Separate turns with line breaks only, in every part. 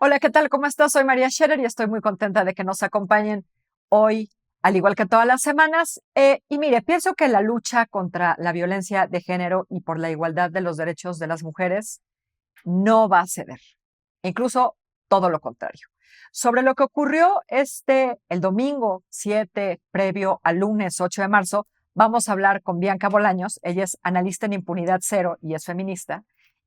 Hola, ¿qué tal? ¿Cómo estás? Soy María Scherer y estoy muy contenta de que nos acompañen hoy, al igual que todas las semanas. Y mire, pienso que la lucha contra la violencia de género y por la igualdad de los derechos de las mujeres no va a ceder. Incluso todo lo contrario. Sobre lo que ocurrió el domingo 7, previo al lunes 8 de marzo, vamos a hablar con Bianca Bolaños. Ella es analista en Impunidad Cero y es feminista,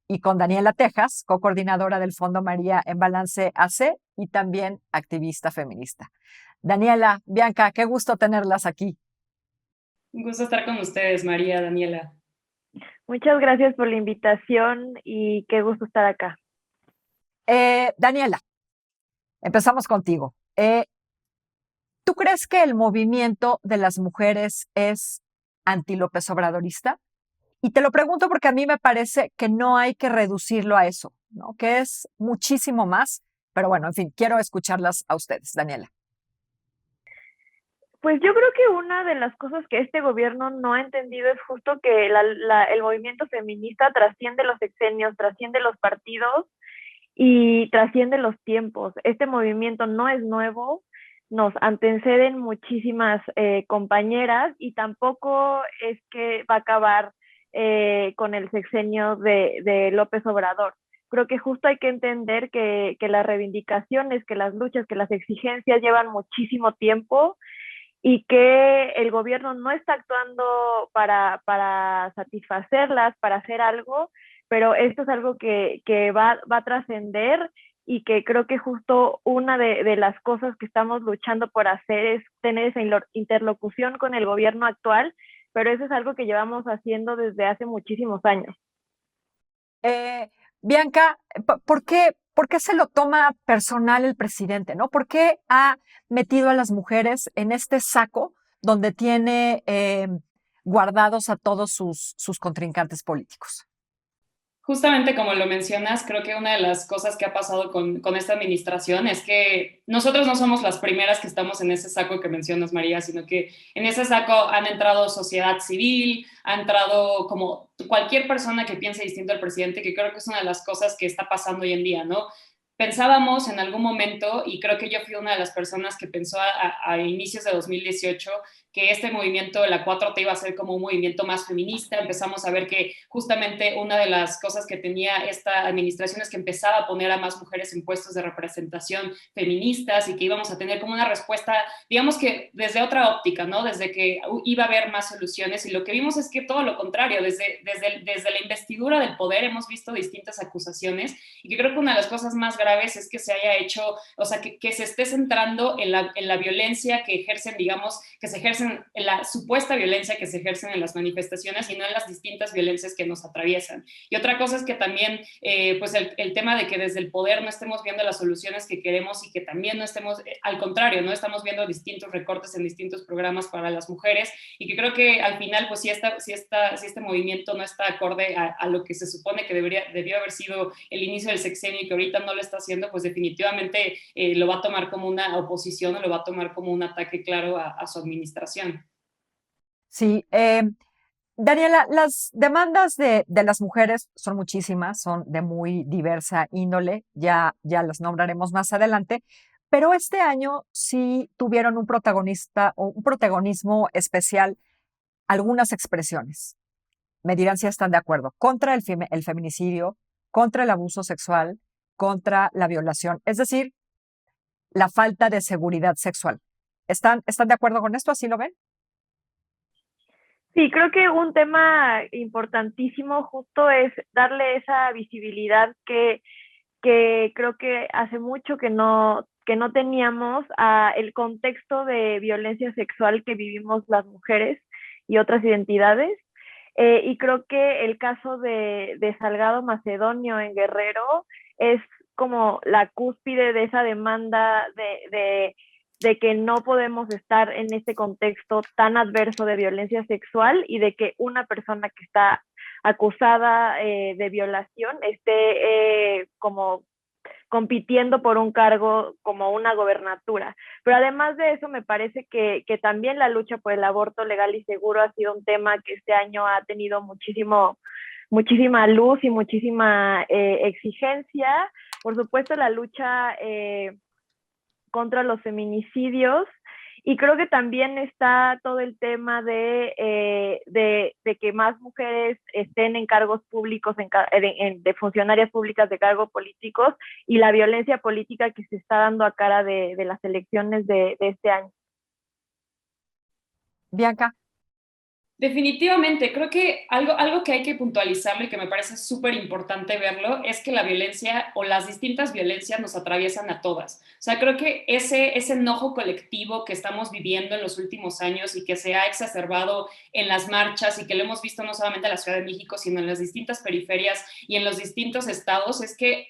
y con Daniela Tejas, co-coordinadora del Fondo María en Balance AC y también activista feminista. Daniela, Bianca, qué gusto tenerlas aquí.
Un gusto estar con ustedes, María, Daniela.
Muchas gracias por la invitación y qué gusto estar acá.
Daniela, empezamos contigo. ¿Tú crees que el movimiento de las mujeres es anti-López Obradorista? Y te lo pregunto porque a mí me parece que no hay que reducirlo a eso, ¿no? Que es muchísimo más. Pero bueno, en fin, quiero escucharlas a ustedes, Daniela.
Pues yo creo que una de las cosas que este gobierno no ha entendido es justo que el movimiento feminista trasciende los sexenios, trasciende los partidos y trasciende los tiempos. Este movimiento no es nuevo, nos anteceden muchísimas compañeras y tampoco es que va a acabar con el sexenio de López Obrador. Creo que justo hay que entender que las reivindicaciones, que las luchas, que las exigencias llevan muchísimo tiempo y que el gobierno no está actuando para satisfacerlas, para hacer algo, pero esto es algo que va a trascender y que creo que justo una de las cosas que estamos luchando por hacer es tener esa interlocución con el gobierno actual, pero eso es algo que llevamos haciendo desde hace muchísimos años.
Bianca, por qué se lo toma personal el presidente, ¿no? ¿Por qué ha metido a las mujeres en este saco donde tiene guardados a todos sus contrincantes políticos?
Justamente como lo mencionas, creo que una de las cosas que ha pasado con esta administración es que nosotros no somos las primeras que estamos en ese saco que mencionas, María, sino que en ese saco han entrado sociedad civil, ha entrado como cualquier persona que piense distinto al presidente, que creo que es una de las cosas que está pasando hoy en día, ¿no? Pensábamos en algún momento, y creo que yo fui una de las personas que pensó a inicios de 2018 que este movimiento de la 4T iba a ser como un movimiento más feminista. Empezamos a ver que justamente una de las cosas que tenía esta administración es que empezaba a poner a más mujeres en puestos de representación feministas y que íbamos a tener como una respuesta, digamos que desde otra óptica, ¿no? Desde que iba a haber más soluciones, y lo que vimos es que todo lo contrario, desde la investidura del poder hemos visto distintas acusaciones, y que creo que una de las cosas más graves es que se haya hecho, o sea, que se esté centrando en la violencia que ejercen, digamos, que se ejercen en la supuesta violencia que se ejercen en las manifestaciones y no en las distintas violencias que nos atraviesan. Y otra cosa es que también, pues el tema de que desde el poder no estemos viendo las soluciones que queremos y que también no estemos, al contrario, no estamos viendo distintos recortes en distintos programas para las mujeres, y que creo que al final, pues si este movimiento no está acorde a lo que se supone que debió haber sido el inicio del sexenio y que ahorita no lo está haciendo, pues definitivamente lo va a tomar como una oposición o lo va a tomar como un ataque claro a su administración.
Sí, Daniela, las demandas de las mujeres son muchísimas, son de muy diversa índole, ya las nombraremos más adelante, pero este año sí tuvieron un protagonista o un protagonismo especial algunas expresiones. Me dirán si están de acuerdo, contra el feminicidio, contra el abuso sexual, contra la violación, es decir, la falta de seguridad sexual. ¿Están de acuerdo con esto? ¿Así lo ven?
Sí, creo que un tema importantísimo justo es darle esa visibilidad que creo que hace mucho que no teníamos a el contexto de violencia sexual que vivimos las mujeres y otras identidades. Y creo que el caso de Salgado Macedonio en Guerrero es como la cúspide de esa demanda de que no podemos estar en este contexto tan adverso de violencia sexual y de que una persona que está acusada de violación esté como compitiendo por un cargo como una gobernatura. Pero además de eso, me parece que también la lucha por el aborto legal y seguro ha sido un tema que este año ha tenido muchísima luz y muchísima exigencia. por supuesto, la lucha contra los feminicidios. Y creo que también está todo el tema de que más mujeres estén en cargos públicos, de funcionarias públicas de cargos políticos, y la violencia política que se está dando a cara de las elecciones de este año.
Bianca.
Definitivamente, creo que algo que hay que puntualizarlo y que me parece súper importante verlo es que la violencia o las distintas violencias nos atraviesan a todas. O sea, creo que ese enojo colectivo que estamos viviendo en los últimos años y que se ha exacerbado en las marchas y que lo hemos visto no solamente en la Ciudad de México, sino en las distintas periferias y en los distintos estados, es que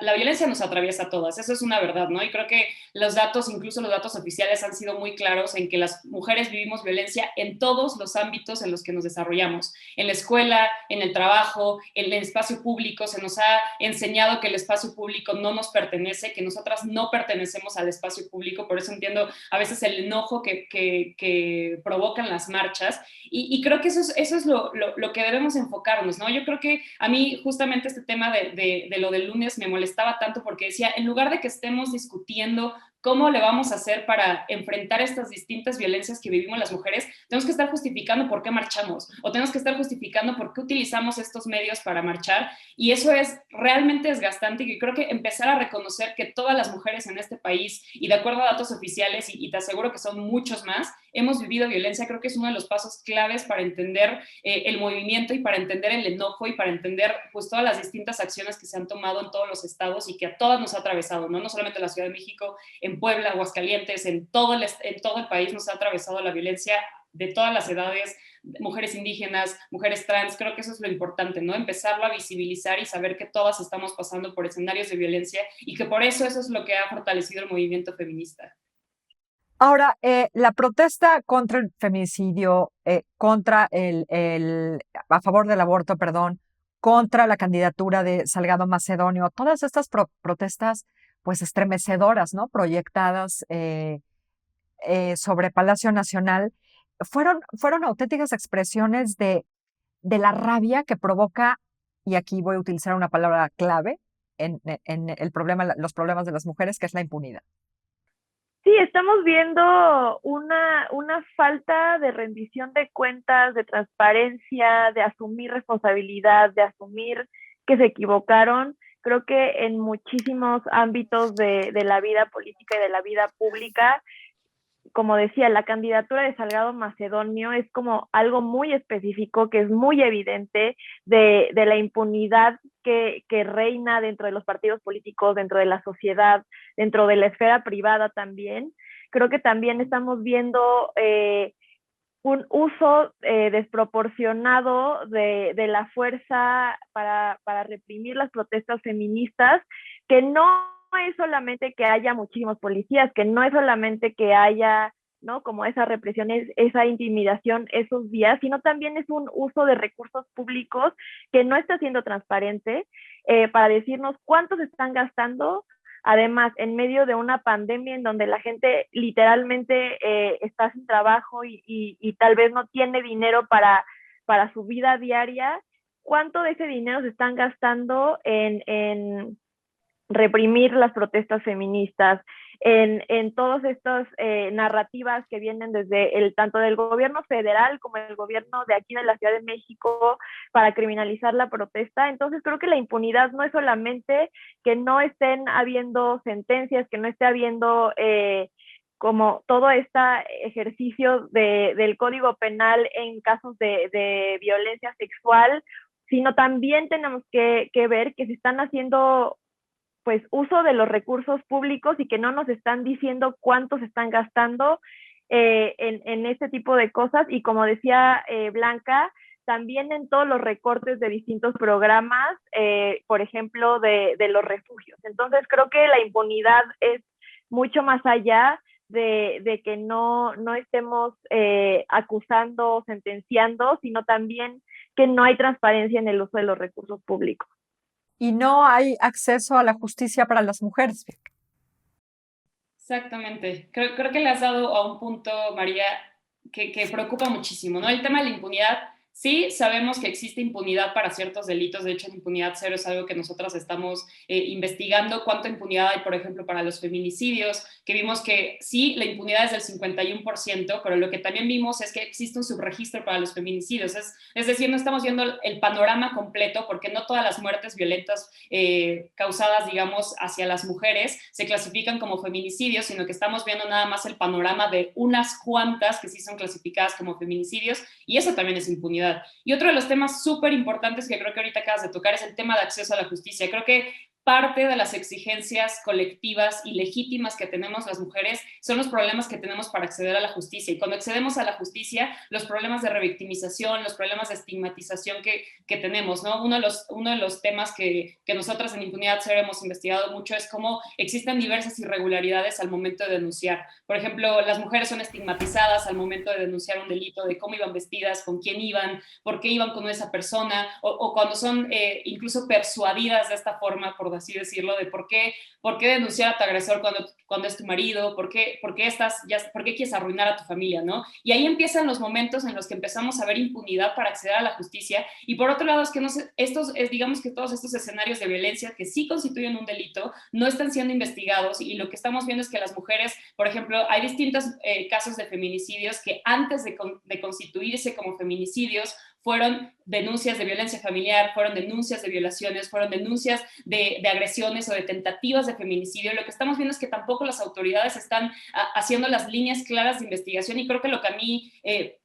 la violencia nos atraviesa a todas, eso es una verdad, ¿no? Y creo que los datos, incluso los datos oficiales, han sido muy claros en que las mujeres vivimos violencia en todos los ámbitos en los que nos desarrollamos, en la escuela, en el trabajo, en el espacio público. Se nos ha enseñado que el espacio público no nos pertenece, que nosotras no pertenecemos al espacio público, por eso entiendo a veces el enojo que provocan las marchas, y creo que eso es lo que debemos enfocarnos, ¿no? Yo creo que a mí justamente este tema de lo del lunes me molestaba tanto porque decía, en lugar de que estemos discutiendo cómo le vamos a hacer para enfrentar estas distintas violencias que vivimos las mujeres, tenemos que estar justificando por qué marchamos o tenemos que estar justificando por qué utilizamos estos medios para marchar, y eso es realmente desgastante. Y creo que empezar a reconocer que todas las mujeres en este país, y de acuerdo a datos oficiales, y te aseguro que son muchos más, hemos vivido violencia. Creo que es uno de los pasos claves para entender el movimiento y para entender el enojo y para entender pues todas las distintas acciones que se han tomado en todos los estados y que a todas nos ha atravesado, no solamente en la Ciudad de México, en Puebla, Aguascalientes, en todo el país nos ha atravesado la violencia de todas las edades, mujeres indígenas, mujeres trans. Creo que eso es lo importante, ¿no? Empezarlo a visibilizar y saber que todas estamos pasando por escenarios de violencia y que por eso es lo que ha fortalecido el movimiento feminista.
Ahora, la protesta contra el feminicidio, contra a favor del aborto, perdón, contra la candidatura de Salgado Macedonio, todas estas protestas, pues estremecedoras, ¿no? Proyectadas sobre Palacio Nacional, fueron auténticas expresiones de la rabia que provoca, y aquí voy a utilizar una palabra clave en los problemas de las mujeres, que es la impunidad.
Sí, estamos viendo una falta de rendición de cuentas, de transparencia, de asumir responsabilidad, de asumir que se equivocaron. Creo que en muchísimos ámbitos de la vida política y de la vida pública, como decía, la candidatura de Salgado Macedonio es como algo muy específico, que es muy evidente de la impunidad que reina dentro de los partidos políticos, dentro de la sociedad, dentro de la esfera privada también. Creo que también estamos viendo un uso desproporcionado de la fuerza para reprimir las protestas feministas, que no es solamente que haya muchísimos policías, que no es solamente que haya, ¿no?, como esa represión, esa intimidación esos días, sino también es un uso de recursos públicos que no está siendo transparente para decirnos cuántos están gastando. Además, en medio de una pandemia en donde la gente literalmente está sin trabajo y tal vez no tiene dinero para su vida diaria, ¿cuánto de ese dinero se están gastando en reprimir las protestas feministas, en todas estas narrativas que vienen desde tanto del gobierno federal como el gobierno de aquí de la Ciudad de México para criminalizar la protesta? Entonces creo que la impunidad no es solamente que no estén habiendo sentencias, que no esté habiendo como todo este ejercicio del Código Penal en casos de violencia sexual, sino también tenemos que ver que se están haciendo pues uso de los recursos públicos y que no nos están diciendo cuánto se están gastando en este tipo de cosas. Y como decía Blanca, también en todos los recortes de distintos programas, por ejemplo, de los refugios. Entonces creo que la impunidad es mucho más allá de que no estemos acusando o sentenciando, sino también que no hay transparencia en el uso de los recursos públicos.
Y no hay acceso a la justicia para las mujeres.
Exactamente. Creo que le has dado a un punto, María, que preocupa muchísimo, ¿no? El tema de la impunidad Sí, sabemos que existe impunidad para ciertos delitos. De hecho, la impunidad cero es algo que nosotras estamos investigando. ¿Cuánta impunidad hay, por ejemplo, para los feminicidios? Que vimos que sí, la impunidad es del 51%, pero lo que también vimos es que existe un subregistro para los feminicidios. Es decir, no estamos viendo el panorama completo, porque no todas las muertes violentas causadas, digamos, hacia las mujeres se clasifican como feminicidios, sino que estamos viendo nada más el panorama de unas cuantas que sí son clasificadas como feminicidios, y eso también es impunidad. Y otro de los temas súper importantes que creo que ahorita acabas de tocar es el tema de acceso a la justicia. Creo que parte de las exigencias colectivas y legítimas que tenemos las mujeres son los problemas que tenemos para acceder a la justicia. Y cuando accedemos a la justicia, los problemas de revictimización, los problemas de estigmatización que tenemos, ¿no? Uno de los temas que nosotras en Impunidad Cero hemos investigado mucho es cómo existen diversas irregularidades al momento de denunciar. Por ejemplo, las mujeres son estigmatizadas al momento de denunciar un delito, de cómo iban vestidas, con quién iban, por qué iban con esa persona, o cuando son incluso persuadidas de esta forma, por así decirlo, de por qué denunciar a tu agresor cuando es tu marido, por qué quieres arruinar a tu familia, ¿no? Y ahí empiezan los momentos en los que empezamos a ver impunidad para acceder a la justicia. Y por otro lado, es que digamos que todos estos escenarios de violencia que sí constituyen un delito no están siendo investigados, y lo que estamos viendo es que las mujeres, por ejemplo, hay distintos casos de feminicidios que antes de constituirse como feminicidios fueron denuncias de violencia familiar, fueron denuncias de violaciones, fueron denuncias de agresiones o de tentativas de feminicidio. Lo que estamos viendo es que tampoco las autoridades están haciendo las líneas claras de investigación, y creo que lo que a mí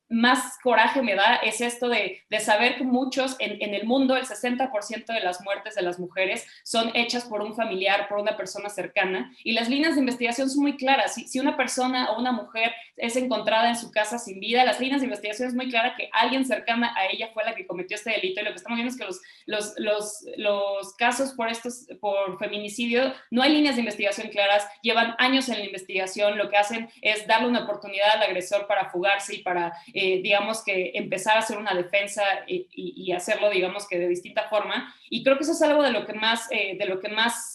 más coraje me da es esto de saber que muchos en el mundo, el 60% de las muertes de las mujeres son hechas por un familiar, por una persona cercana, y las líneas de investigación son muy claras. Si una persona o una mujer es encontrada en su casa sin vida, las líneas de investigación es muy clara que alguien cercana a ella fue la que cometió este delito, y lo que estamos viendo es que los casos por feminicidio, no hay líneas de investigación claras, llevan años en la investigación, lo que hacen es darle una oportunidad al agresor para fugarse y para digamos que empezar a hacer una defensa y hacerlo, digamos que de distinta forma. Y creo que eso es algo de lo que más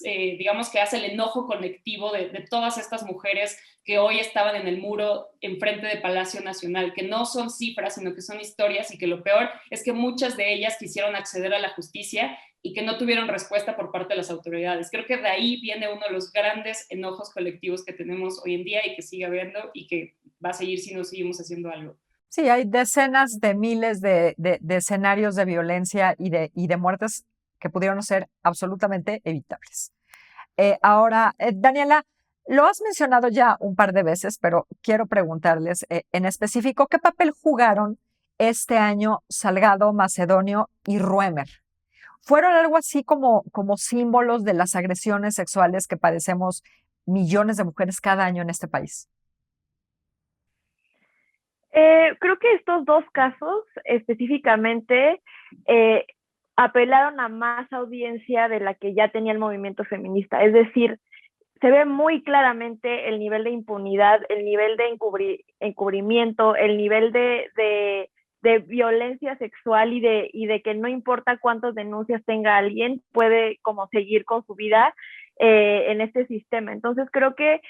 digamos que hace el enojo colectivo de todas estas mujeres que hoy estaban en el muro enfrente de Palacio Nacional, que no son cifras, sino que son historias, y que lo peor es que muchas de ellas quisieron acceder a la justicia y que no tuvieron respuesta por parte de las autoridades. Creo que de ahí viene uno de los grandes enojos colectivos que tenemos hoy en día y que sigue habiendo y que va a seguir si no seguimos haciendo algo.
Sí, hay decenas de miles de escenarios de violencia y de muertes que pudieron ser absolutamente evitables. Ahora, Daniela, lo has mencionado ya un par de veces, pero quiero preguntarles en específico, ¿qué papel jugaron este año Salgado, Macedonio y Ruemer? ¿Fueron algo así como símbolos de las agresiones sexuales que padecemos millones de mujeres cada año en este país?
Creo que estos dos casos específicamente apelaron a más audiencia de la que ya tenía el movimiento feminista. Es decir, se ve muy claramente el nivel de impunidad, el nivel de encubrimiento, el nivel de violencia sexual y de que no importa cuántas denuncias tenga alguien, puede como seguir con su vida en este sistema. Entonces creo que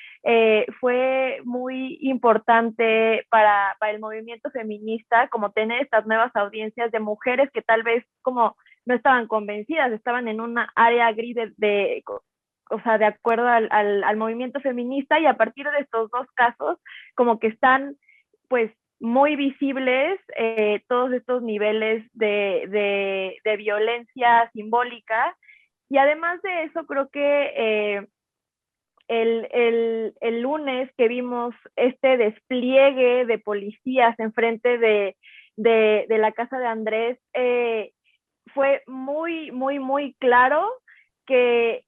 fue muy importante para el movimiento feminista como tener estas nuevas audiencias de mujeres que tal vez como no estaban convencidas, estaban en una área gris o sea, de acuerdo al movimiento feminista, y a partir de estos dos casos como que están pues muy visibles todos estos niveles de violencia simbólica. Y además de eso, creo que el lunes que vimos este despliegue de policías enfrente de la casa de Andrés, fue muy, muy, muy claro que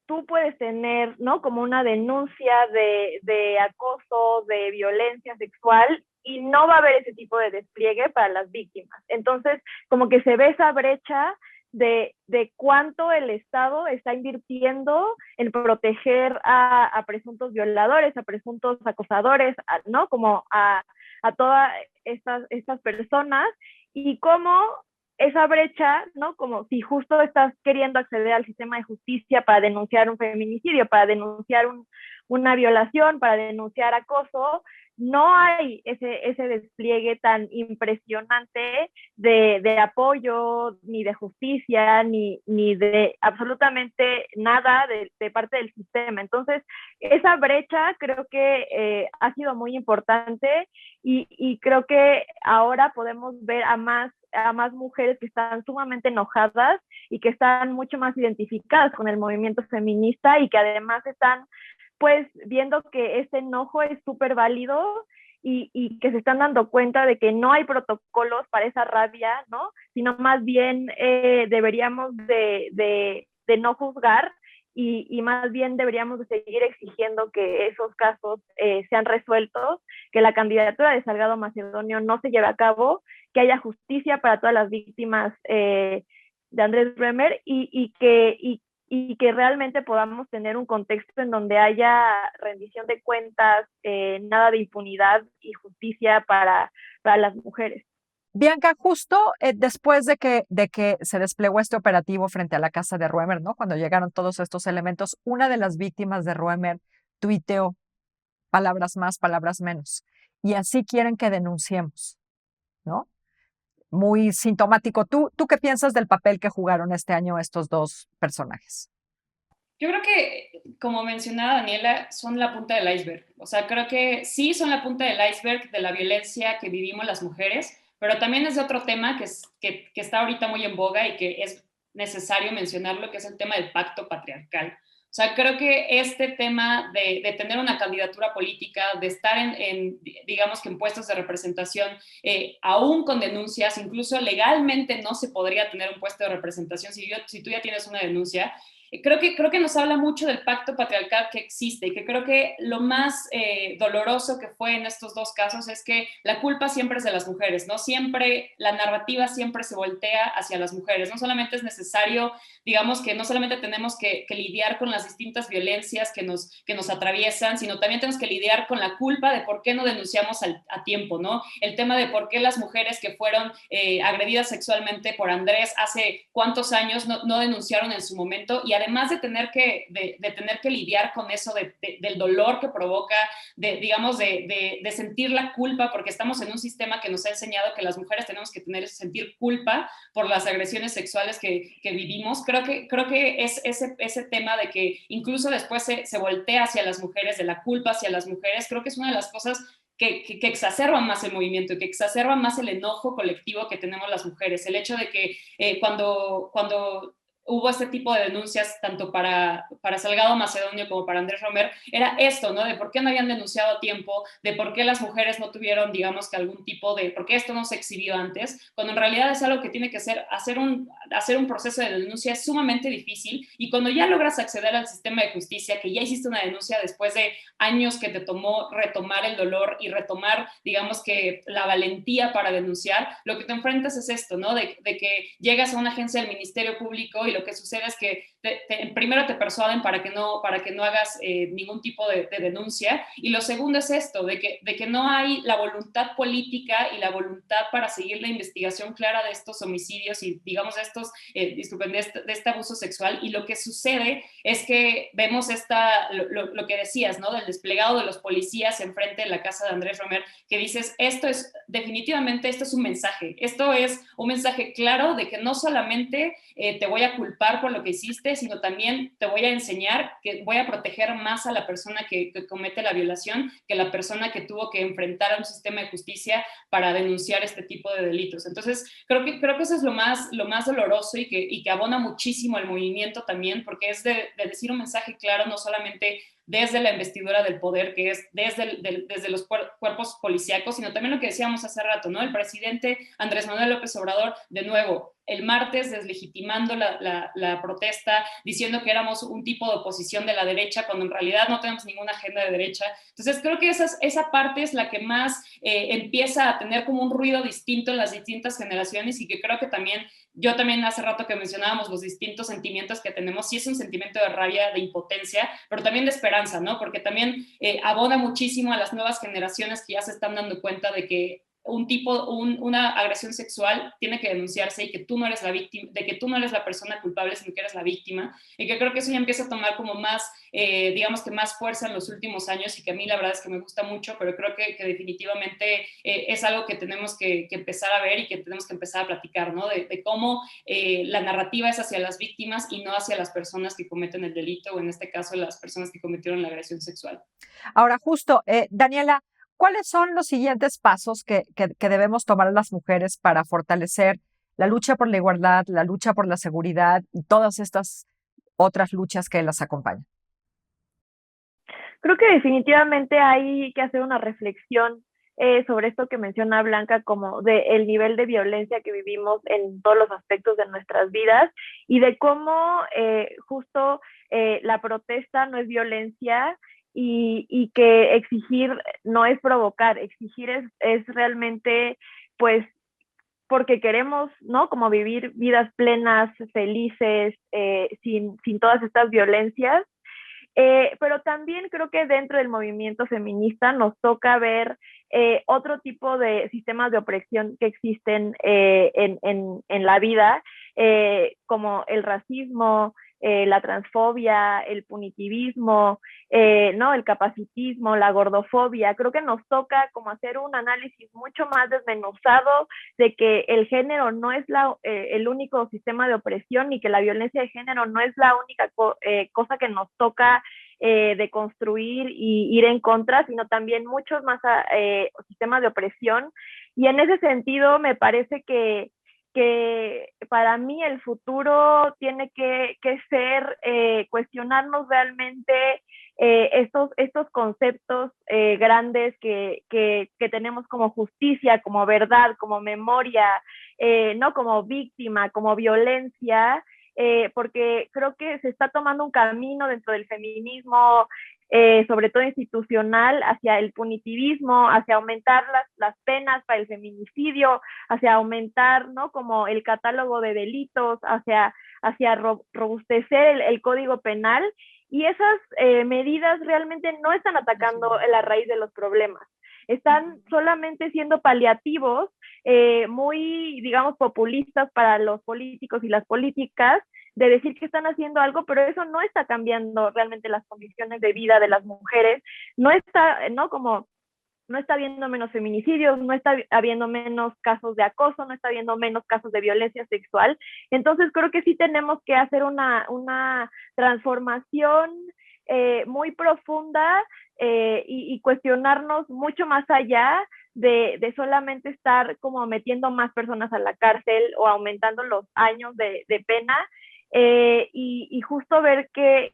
tú puedes tener, ¿no? Como una denuncia de acoso, de violencia sexual, y no va a haber ese tipo de despliegue para las víctimas. Entonces, como que se ve esa brecha de cuánto el Estado está invirtiendo en proteger a presuntos violadores, a presuntos acosadores, ¿no? Como a todas estas personas, y cómo esa brecha, ¿no? Como si justo estás queriendo acceder al sistema de justicia para denunciar un feminicidio, para denunciar una violación, para denunciar acoso, no hay ese despliegue tan impresionante de apoyo, ni de justicia, ni de absolutamente nada de parte del sistema. Entonces, esa brecha creo que ha sido muy importante y creo que ahora podemos ver a más mujeres que están sumamente enojadas y que están mucho más identificadas con el movimiento feminista y que además están pues viendo que este enojo es súper válido y que se están dando cuenta de que no hay protocolos para esa rabia, ¿no? Sino más bien deberíamos de no juzgar y más bien deberíamos de seguir exigiendo que esos casos sean resueltos, que la candidatura de Salgado Macedonio no se lleve a cabo, que haya justicia para todas las víctimas de Andrés Bremer y que realmente podamos tener un contexto en donde haya rendición de cuentas, nada de impunidad y justicia para las mujeres.
Bianca, justo después de que se desplegó este operativo frente a la casa de Roemer, ¿no? Cuando llegaron todos estos elementos, una de las víctimas de Roemer tuiteó palabras más, palabras menos. Y así quieren que denunciemos, ¿no? Muy sintomático. ¿Tú qué piensas del papel que jugaron este año estos dos personajes?
Yo creo que, como mencionaba Daniela, son la punta del iceberg. O sea, creo que sí son la punta del iceberg de la violencia que vivimos las mujeres, pero también es de otro tema que está ahorita muy en boga y que es necesario mencionarlo, que es el tema del pacto patriarcal. O sea, creo que este tema de tener una candidatura política, de estar digamos que en puestos de representación, aún con denuncias, incluso legalmente no se podría tener un puesto de representación si tú ya tienes una denuncia. Creo que nos habla mucho del pacto patriarcal que existe y que creo que lo más doloroso que fue en estos dos casos es que la culpa siempre es de las mujeres, ¿no? Siempre, la narrativa siempre se voltea hacia las mujeres. No solamente es necesario, digamos que no solamente tenemos que lidiar con las distintas violencias que nos atraviesan, sino también tenemos que lidiar con la culpa de por qué no denunciamos a tiempo, ¿no? El tema de por qué las mujeres que fueron agredidas sexualmente por Andrés hace cuántos años no denunciaron en su momento y además de tener que lidiar con eso, del dolor que provoca, digamos, de sentir la culpa, porque estamos en un sistema que nos ha enseñado que las mujeres tenemos que sentir culpa por las agresiones sexuales que vivimos. Creo que es ese tema de que incluso después se voltea hacia las mujeres, de la culpa hacia las mujeres, creo que es una de las cosas que exacerban más el movimiento y que exacerban más el enojo colectivo que tenemos las mujeres. El hecho de que cuando hubo este tipo de denuncias tanto para Salgado Macedonio como para Andrés Romer, era esto, ¿no? De por qué no habían denunciado a tiempo, de por qué las mujeres no tuvieron, digamos que algún tipo de, por qué esto no se exhibió antes, cuando en realidad es algo que tiene que ser, hacer un proceso de denuncia es sumamente difícil y cuando ya logras acceder al sistema de justicia, que ya hiciste una denuncia después de años que te tomó retomar el dolor y retomar, digamos que la valentía para denunciar, lo que te enfrentas es esto, ¿no? De que llegas a una agencia del Ministerio Público y lo que sucede es que primero te persuaden para que no hagas ningún tipo de denuncia y lo segundo es esto, de que no hay la voluntad política y la voluntad para seguir la investigación clara de estos homicidios y digamos de estos, disculpen, de este abuso sexual y lo que sucede es que vemos lo que decías, ¿no? Del desplegado de los policías enfrente de la casa de Andrés Romer, que dices, definitivamente esto es un mensaje, esto es un mensaje claro de que no solamente te voy a culpar por lo que hiciste, sino también te voy a enseñar que voy a proteger más a la persona que comete la violación que la persona que tuvo que enfrentar a un sistema de justicia para denunciar este tipo de delitos. Entonces, creo que eso es lo más doloroso y que abona muchísimo al movimiento también, porque es de decir un mensaje claro, no solamente desde la investidura del poder, que es desde los cuerpos policíacos, sino también lo que decíamos hace rato, ¿no? El presidente Andrés Manuel López Obrador, de nuevo, el martes deslegitimando la protesta, diciendo que éramos un tipo de oposición de la derecha, cuando en realidad no tenemos ninguna agenda de derecha. Entonces creo que esa parte es la que más empieza a tener como un ruido distinto en las distintas generaciones y que creo que yo también hace rato que mencionábamos los distintos sentimientos que tenemos, sí es un sentimiento de rabia, de impotencia, pero también de esperanza, ¿no? Porque también abona muchísimo a las nuevas generaciones que ya se están dando cuenta de que una agresión sexual tiene que denunciarse y que tú no eres la víctima, de que tú no eres la persona culpable, sino que eres la víctima, y que creo que eso ya empieza a tomar como más, digamos que más fuerza en los últimos años, y que a mí la verdad es que me gusta mucho, pero creo que definitivamente es algo que tenemos que empezar a ver y que tenemos que empezar a platicar, ¿no? De cómo la narrativa es hacia las víctimas y no hacia las personas que cometen el delito, o en este caso las personas que cometieron la agresión sexual.
Ahora, justo, Daniela, ¿cuáles son los siguientes pasos que debemos tomar las mujeres para fortalecer la lucha por la igualdad, la lucha por la seguridad y todas estas otras luchas que las acompañan?
Creo que definitivamente hay que hacer una reflexión sobre esto que menciona Blanca, como el nivel de violencia que vivimos en todos los aspectos de nuestras vidas, y de cómo justo la protesta no es violencia, y que exigir no es provocar, exigir es realmente, pues, porque queremos, ¿no? Como vivir vidas plenas, felices, sin todas estas violencias. Pero también creo que dentro del movimiento feminista nos toca ver otro tipo de sistemas de opresión que existen en la vida, como el racismo, la transfobia, el punitivismo, ¿no? El capacitismo, la gordofobia. Creo que nos toca como hacer un análisis mucho más desmenuzado de que el género no es el único sistema de opresión, y que la violencia de género no es la única cosa que nos toca de construir y ir en contra, sino también muchos más sistemas de opresión. Y en ese sentido me parece que para mí el futuro tiene que ser cuestionarnos realmente estos conceptos grandes que tenemos, como justicia, como verdad, como memoria, no como víctima, como violencia, porque creo que se está tomando un camino dentro del feminismo, sobre todo institucional, hacia el punitivismo, hacia aumentar las penas para el feminicidio, hacia aumentar, ¿no? Como el catálogo de delitos, hacia robustecer el código penal, y esas medidas realmente no están atacando la raíz de los problemas, están solamente siendo paliativos, muy, digamos, populistas para los políticos y las políticas, de decir que están haciendo algo, pero eso no está cambiando realmente las condiciones de vida de las mujeres, no está, ¿no? Como no está habiendo menos feminicidios, no está habiendo menos casos de acoso, no está habiendo menos casos de violencia sexual. Entonces creo que sí tenemos que hacer una transformación muy profunda, y cuestionarnos mucho más allá de solamente estar como metiendo más personas a la cárcel o aumentando los años de pena, y justo ver que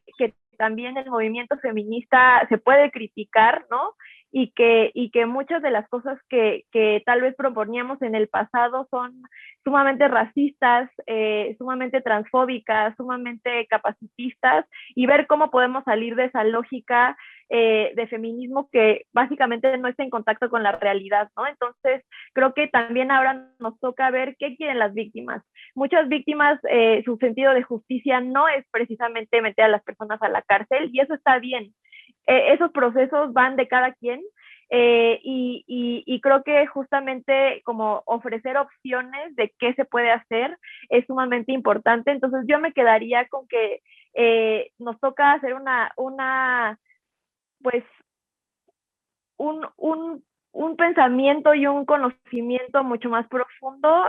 también el movimiento feminista se puede criticar, ¿no? Y que muchas de las cosas que tal vez proponíamos en el pasado son sumamente racistas, sumamente transfóbicas, sumamente capacitistas, y ver cómo podemos salir de esa lógica de feminismo que básicamente no está en contacto con la realidad, ¿no? Entonces, creo que también ahora nos toca ver qué quieren las víctimas. Muchas víctimas, su sentido de justicia no es precisamente meter a las personas a la cárcel, y eso está bien. Esos procesos van de cada quien, y creo que justamente como ofrecer opciones de qué se puede hacer es sumamente importante. Entonces yo me quedaría con que nos toca hacer pues un pensamiento y un conocimiento mucho más profundo,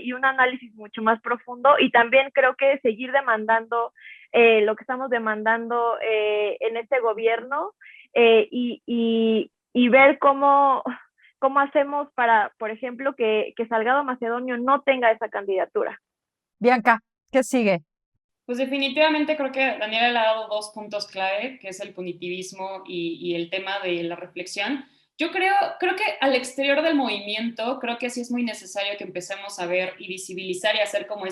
y un análisis mucho más profundo, y también creo que seguir demandando lo que estamos demandando en este gobierno, y ver cómo hacemos para, por ejemplo, que Salgado Macedonio no tenga esa candidatura.
Bianca, ¿qué sigue?
Pues definitivamente creo que Daniela le ha dado dos puntos clave, que es el punitivismo y el tema de la reflexión. Yo creo que al exterior del movimiento, creo que sí es muy necesario que empecemos a ver y visibilizar y hacer como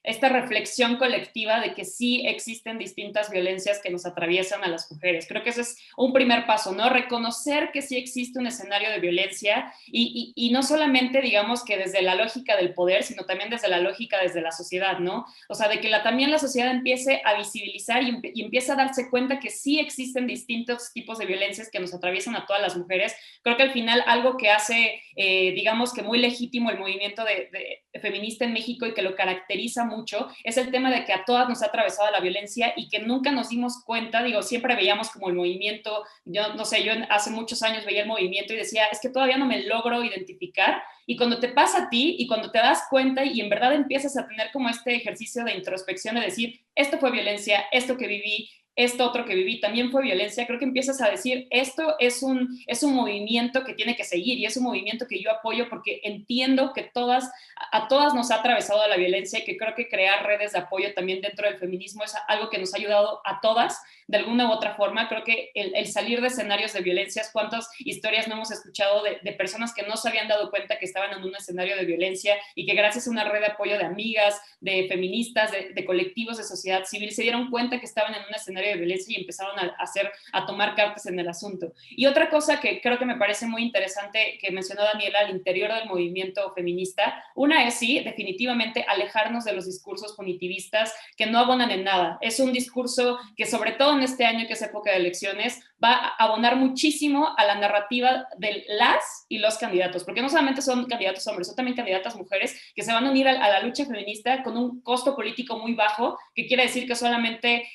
esta reflexión colectiva de que sí existen distintas violencias que nos atraviesan a las mujeres. Creo que ese es un primer paso, ¿no? Reconocer que sí existe un escenario de violencia y no solamente, digamos, que desde la lógica del poder, sino también desde la lógica desde la sociedad, ¿no? O sea, de que también la sociedad empiece a visibilizar y empiece a darse cuenta que sí existen distintos tipos de violencias que nos atraviesan a todas las mujeres. Creo que al final algo que hace, digamos que muy legítimo el movimiento de feminista en México y que lo caracteriza mucho es el tema de que a todas nos ha atravesado la violencia y que nunca nos dimos cuenta, digo, siempre veíamos como el movimiento, yo no sé, yo hace muchos años veía el movimiento y decía, es que todavía no me logro identificar, y cuando te pasa a ti y cuando te das cuenta y en verdad empiezas a tener como este ejercicio de introspección de decir, esto fue violencia, esto que viví, esto otro que viví también fue violencia, creo que empiezas a decir, esto es un movimiento que tiene que seguir y es un movimiento que yo apoyo porque entiendo que a todas nos ha atravesado la violencia y que creo que crear redes de apoyo también dentro del feminismo es algo que nos ha ayudado a todas de alguna u otra forma. Creo que el salir de escenarios de violencias, cuántas historias no hemos escuchado de personas que no se habían dado cuenta que estaban en un escenario de violencia y que gracias a una red de apoyo de amigas, de feministas, de colectivos de sociedad civil, se dieron cuenta que estaban en un escenario de violencia y empezaron a tomar cartas en el asunto. Y otra cosa que creo que me parece muy interesante que mencionó Daniela al interior del movimiento feminista, una es sí, definitivamente alejarnos de los discursos punitivistas que no abonan en nada. Es un discurso que sobre todo en este año que es época de elecciones va a abonar muchísimo a la narrativa de las y los candidatos, porque no solamente son candidatos hombres, son también candidatas mujeres que se van a unir a la lucha feminista con un costo político muy bajo, que quiere decir que solamente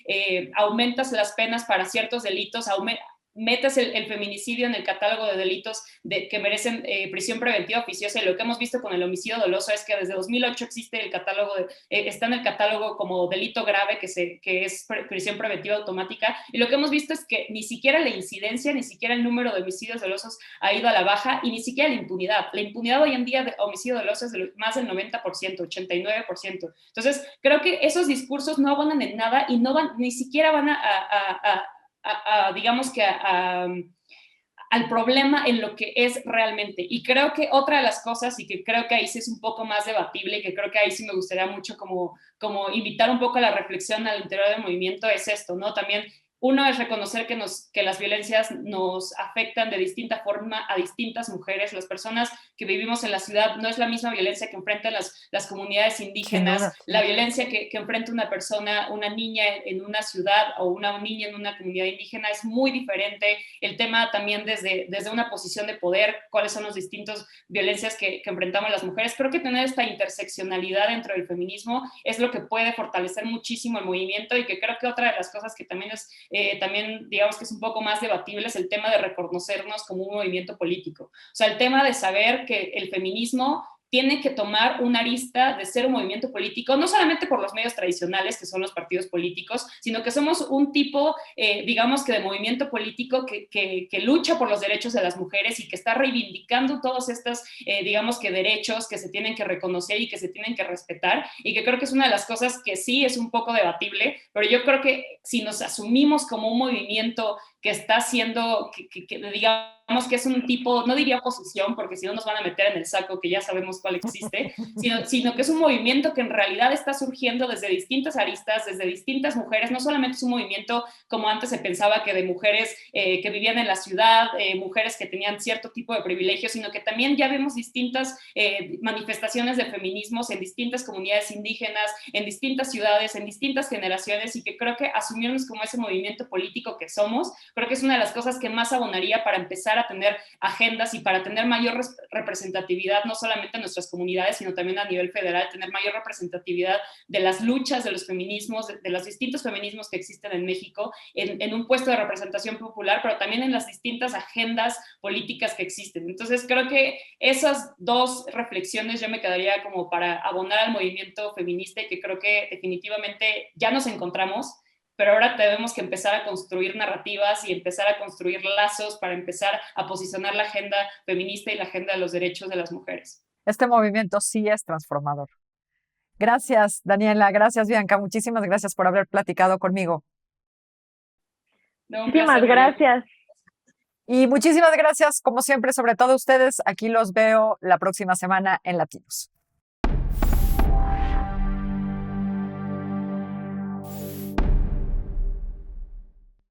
aumentas las penas para ciertos delitos, metes el feminicidio en el catálogo de delitos que merecen prisión preventiva oficiosa, y lo que hemos visto con el homicidio doloso es que desde 2008 existe el catálogo, está en el catálogo como delito grave que es prisión preventiva automática, y lo que hemos visto es que ni siquiera la incidencia, ni siquiera el número de homicidios dolosos ha ido a la baja, y ni siquiera la impunidad hoy en día de homicidio doloso es de más del 90%, 89%. Entonces creo que esos discursos no abonan en nada y ni siquiera van digamos que al problema en lo que es realmente. Y creo que otra de las cosas, y que creo que ahí sí es un poco más debatible, y que creo que ahí sí me gustaría mucho como invitar un poco a la reflexión al interior del movimiento, es esto, ¿no? También uno es reconocer que las violencias nos afectan de distinta forma a distintas mujeres. Las personas que vivimos en la ciudad no es la misma violencia que enfrentan las comunidades indígenas, la violencia que enfrenta una persona, una niña en una ciudad o una niña en una comunidad indígena es muy diferente. El tema también desde una posición de poder, cuáles son las distintas violencias que enfrentamos las mujeres. Creo que tener esta interseccionalidad dentro del feminismo es lo que puede fortalecer muchísimo el movimiento, y que creo que otra de las cosas que también también digamos que es un poco más debatible es el tema de reconocernos como un movimiento político. O sea, el tema de saber que el feminismo tiene que tomar una arista de ser un movimiento político, no solamente por los medios tradicionales, que son los partidos políticos, sino que somos un tipo, digamos que de movimiento político que lucha por los derechos de las mujeres y que está reivindicando todos estos, digamos que derechos que se tienen que reconocer y que se tienen que respetar, y que creo que es una de las cosas que sí es un poco debatible, pero yo creo que si nos asumimos como un movimiento que está haciendo, que digamos que es un tipo, no diría oposición, porque si no nos van a meter en el saco que ya sabemos cuál existe, sino que es un movimiento que en realidad está surgiendo desde distintas aristas, desde distintas mujeres. No solamente es un movimiento como antes se pensaba, que de mujeres que vivían en la ciudad, mujeres que tenían cierto tipo de privilegios, sino que también ya vemos distintas manifestaciones de feminismos en distintas comunidades indígenas, en distintas ciudades, en distintas generaciones, y que creo que asumirnos como ese movimiento político que somos, creo que es una de las cosas que más abonaría para empezar a tener agendas y para tener mayor representatividad, no solamente en nuestras comunidades, sino también a nivel federal, tener mayor representatividad de las luchas de los feminismos, de los distintos feminismos que existen en México, en un puesto de representación popular, pero también en las distintas agendas políticas que existen. Entonces creo que esas dos reflexiones yo me quedaría como para abonar al movimiento feminista, y que creo que definitivamente ya nos encontramos, pero ahora tenemos que empezar a construir narrativas y empezar a construir lazos para empezar a posicionar la agenda feminista y la agenda de los derechos de las mujeres.
Este movimiento sí es transformador. Gracias, Daniela. Gracias, Bianca. Muchísimas gracias por haber platicado conmigo.
Muchísimas gracias.
Y muchísimas gracias, como siempre, sobre todo a ustedes. Aquí los veo la próxima semana en Latinos.